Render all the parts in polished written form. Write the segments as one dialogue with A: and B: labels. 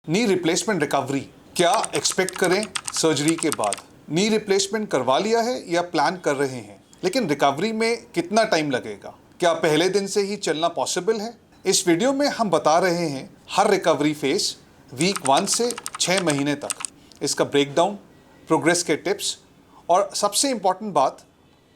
A: Knee replacement recovery क्या expect करें surgery के बाद? नी रिप्लेसमेंट करवा लिया है या प्लान कर रहे हैं, लेकिन रिकवरी में कितना टाइम लगेगा? क्या पहले दिन से ही चलना पॉसिबल है? इस वीडियो में हम बता रहे हैं हर रिकवरी फेज वीक 1 से 6 महीने तक, इसका ब्रेकडाउन, प्रोग्रेस के टिप्स और सबसे इम्पॉर्टेंट बात,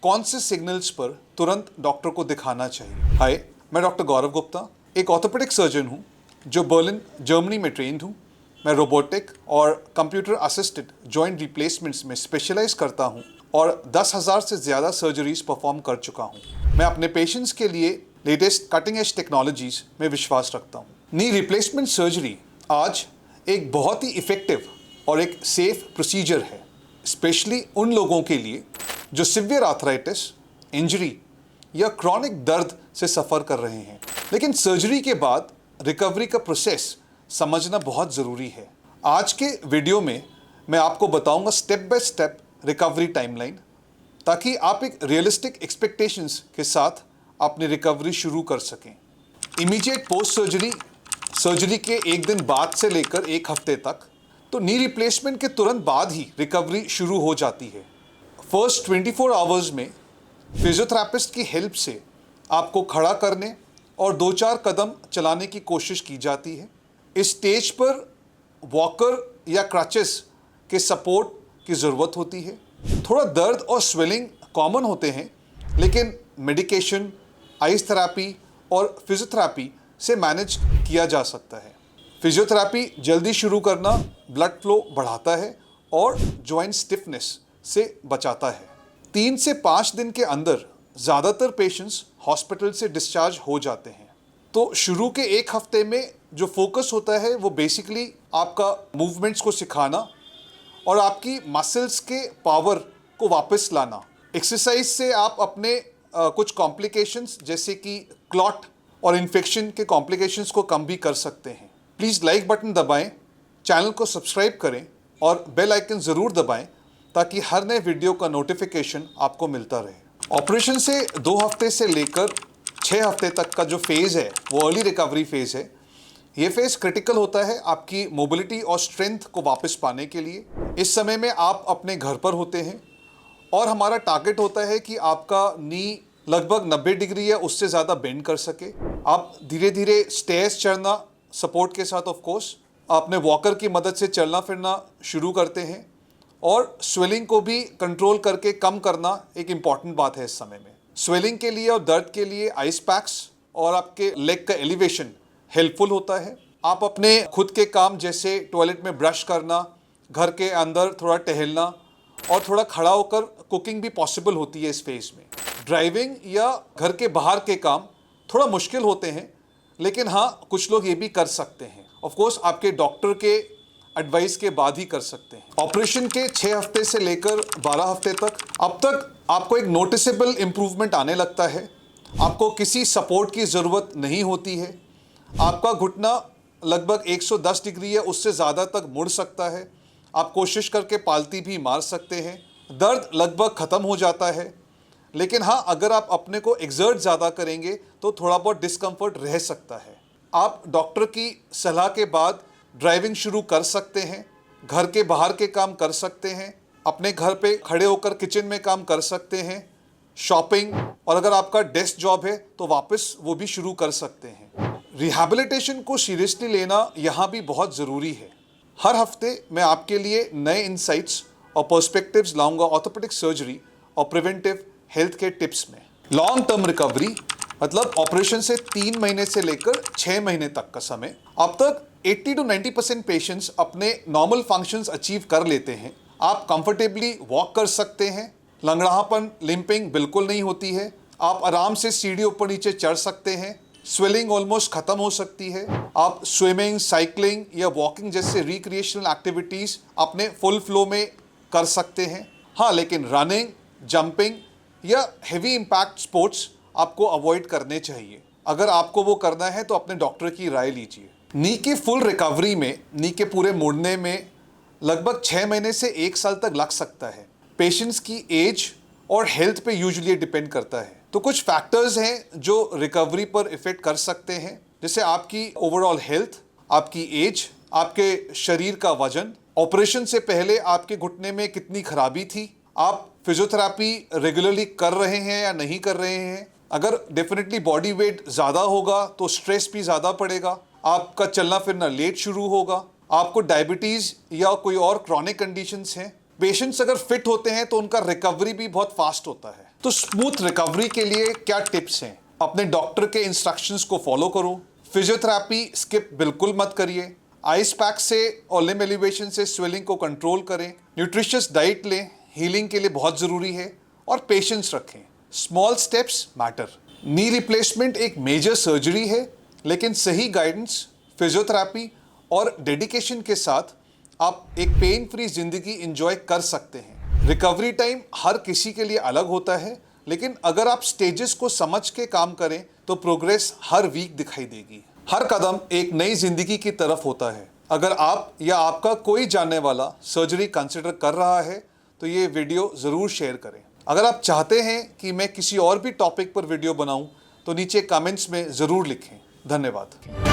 A: कौन से सिग्नल्स पर तुरंत डॉक्टर को दिखाना चाहिए। हाय, मैं डॉक्टर गौरव गुप्ता, एक ऑर्थोपेडिक सर्जन हूँ जो बर्लिन जर्मनी में ट्रेंड हूँ। मैं रोबोटिक और कंप्यूटर असिस्टेड जॉइंट रिप्लेसमेंट्स में स्पेशलाइज करता हूँ और 10,000 से ज़्यादा सर्जरीज परफॉर्म कर चुका हूँ। मैं अपने पेशेंट्स के लिए लेटेस्ट कटिंग एज टेक्नोलॉजीज में विश्वास रखता हूँ। नी रिप्लेसमेंट सर्जरी आज एक बहुत ही इफ़ेक्टिव और एक सेफ प्रोसीजर है, स्पेशली उन लोगों के लिए जो सिवियर आर्थराइटिस, इंजरी या क्रॉनिक दर्द से सफ़र कर रहे हैं। लेकिन सर्जरी के बाद रिकवरी का प्रोसेस समझना बहुत ज़रूरी है। आज के वीडियो में मैं आपको बताऊंगा step by step recovery timeline, ताकि आप एक रियलिस्टिक एक्सपेक्टेशंस के साथ अपनी रिकवरी शुरू कर सकें। इमीडिएट पोस्ट सर्जरी, सर्जरी के एक दिन बाद से लेकर एक हफ्ते तक, तो नी रिप्लेसमेंट के तुरंत बाद ही रिकवरी शुरू हो जाती है। फर्स्ट 24 आवर्स में फिजियोथेरेपिस्ट की हेल्प से आपको खड़ा करने और 2-4 कदम चलाने की कोशिश की जाती है। इस स्टेज पर वॉकर या क्रचेस के सपोर्ट की ज़रूरत होती है। थोड़ा दर्द और स्वेलिंग कॉमन होते हैं, लेकिन मेडिकेशन, आइस थेरेपी और फिजियोथेरेपी से मैनेज किया जा सकता है। फिजियोथेरेपी जल्दी शुरू करना ब्लड फ्लो बढ़ाता है और जॉइंट स्टिफनेस से बचाता है। 3 से 5 दिन के अंदर ज़्यादातर पेशेंट्स हॉस्पिटल से डिस्चार्ज हो जाते हैं। तो शुरू के एक हफ्ते में जो फोकस होता है वो बेसिकली आपका मूवमेंट्स को सिखाना और आपकी मसल्स के पावर को वापस लाना। एक्सरसाइज से आप अपने कुछ कॉम्प्लिकेशंस जैसे कि क्लॉट और इन्फेक्शन के कॉम्प्लिकेशंस को कम भी कर सकते हैं। प्लीज़ लाइक बटन दबाएं, चैनल को सब्सक्राइब करें और बेल आइकन ज़रूर दबाएं, ताकि हर नए वीडियो का नोटिफिकेशन आपको मिलता रहे। ऑपरेशन से 2 हफ्ते से लेकर 6 हफ्ते तक का जो फेज़ है वो अर्ली रिकवरी फेज़ है। ये फेज़ क्रिटिकल होता है आपकी मोबिलिटी और स्ट्रेंथ को वापस पाने के लिए। इस समय में आप अपने घर पर होते हैं और हमारा टारगेट होता है कि आपका नी लगभग 90 डिग्री या उससे ज़्यादा बेंड कर सके। आप धीरे धीरे स्टेयर्स चढ़ना, सपोर्ट के साथ ऑफ कोर्स, अपने वॉकर की मदद से चलना फिरना शुरू करते हैं और स्वेलिंग को भी कंट्रोल करके कम करना एक इम्पॉर्टेंट बात है इस समय में। स्वेलिंग के लिए और दर्द के लिए आइस पैक्स और आपके लेग का एलिवेशन हेल्पफुल होता है। आप अपने खुद के काम जैसे टॉयलेट में ब्रश करना, घर के अंदर थोड़ा टहलना और थोड़ा खड़ा होकर कुकिंग भी पॉसिबल होती है इस फेज में। ड्राइविंग या घर के बाहर के काम थोड़ा मुश्किल होते हैं, लेकिन हाँ, कुछ लोग ये भी कर सकते हैं। ऑफ कोर्स आपके डॉक्टर के एडवाइस के बाद ही कर सकते हैं। ऑपरेशन के 6 हफ्ते से लेकर 12 हफ्ते तक, अब तक आपको एक नोटिसेबल इम्प्रूवमेंट आने लगता है। आपको किसी सपोर्ट की ज़रूरत नहीं होती है। आपका घुटना लगभग 110 डिग्री या उससे ज़्यादा तक मुड़ सकता है। आप कोशिश करके पालती भी मार सकते हैं। दर्द लगभग ख़त्म हो जाता है, लेकिन हाँ, अगर आप अपने को एक्सर्ट ज़्यादा करेंगे तो थोड़ा बहुत डिस्कम्फर्ट रह सकता है। आप डॉक्टर की सलाह के बाद ड्राइविंग शुरू कर सकते हैं, घर के बाहर के काम कर सकते हैं, अपने घर पे खड़े होकर किचन में काम कर सकते हैं, शॉपिंग, और अगर आपका डेस्क जॉब है तो वापस वो भी शुरू कर सकते हैं। रिहैबिलिटेशन को सीरियसली लेना यहाँ भी बहुत ज़रूरी है। हर हफ्ते मैं आपके लिए नए इंसाइट्स और पर्सपेक्टिव्स लाऊंगा ऑर्थोपेडिक सर्जरी और प्रिवेंटिव हेल्थ के टिप्स में। लॉन्ग टर्म रिकवरी मतलब ऑपरेशन से 3 महीने से लेकर 6 महीने तक का समय। अब तक 80 to 90% पेशेंट्स अपने नॉर्मल फंक्शंस अचीव कर लेते हैं। आप कंफर्टेबली वॉक कर सकते हैं, लंगड़ापन, लिम्पिंग बिल्कुल नहीं होती है। आप आराम से सीढ़ी ऊपर नीचे चढ़ सकते हैं। स्वेलिंग ऑलमोस्ट ख़त्म हो सकती है। आप स्विमिंग, साइकिलिंग या वॉकिंग जैसे रिक्रिएशनल एक्टिविटीज़ अपने फुल फ्लो में कर सकते हैं। हाँ, लेकिन रनिंग, जंपिंग या हेवी इम्पैक्ट स्पोर्ट्स आपको अवॉइड करने चाहिए। अगर आपको वो करना है तो अपने डॉक्टर की राय लीजिए। नी की फुल रिकवरी में, नी के पूरे मुड़ने में लगभग 6 महीने से 1 साल तक लग सकता है। पेशेंट्स की एज और हेल्थ पे यूजुअली डिपेंड करता है। तो कुछ फैक्टर्स हैं जो रिकवरी पर इफेक्ट कर सकते हैं, जैसे आपकी ओवरऑल हेल्थ, आपकी एज, आपके शरीर का वजन, ऑपरेशन से पहले आपके घुटने में कितनी खराबी थी, आप फिजियोथेरेपी रेगुलरली कर रहे हैं या नहीं कर रहे हैं। अगर डेफिनेटली बॉडी वेट ज़्यादा होगा तो स्ट्रेस भी ज़्यादा पड़ेगा, आपका चलना फिरना लेट शुरू होगा, आपको डायबिटीज़ या कोई और क्रॉनिक कंडीशंस हैं। पेशेंट्स अगर फिट होते हैं तो उनका रिकवरी भी बहुत फास्ट होता है। तो स्मूथ रिकवरी के लिए क्या टिप्स हैं? अपने डॉक्टर के इंस्ट्रक्शंस को फॉलो करो, फिजियोथेरेपी स्किप बिल्कुल मत करिए, आइस पैक से और लिम्ब एलिवेशन से स्वेलिंग को कंट्रोल करें, न्यूट्रिशियस डाइट लें, हीलिंग के लिए बहुत ज़रूरी है, और पेशेंस रखें। Small steps matter. Knee replacement एक मेजर सर्जरी है, लेकिन सही गाइडेंस, फिजियोथेरेपी और डेडिकेशन के साथ आप एक पेन फ्री जिंदगी एंजॉय कर सकते हैं। रिकवरी टाइम हर किसी के लिए अलग होता है, लेकिन अगर आप स्टेजेस को समझ के काम करें तो प्रोग्रेस हर वीक दिखाई देगी। हर कदम एक नई जिंदगी की तरफ होता है। अगर आप या आपका कोई जानने वाला सर्जरी कंसिडर कर रहा है तो ये वीडियो ज़रूर शेयर करें। अगर आप चाहते हैं कि मैं किसी और भी टॉपिक पर वीडियो बनाऊं तो नीचे कमेंट्स में ज़रूर लिखें। धन्यवाद।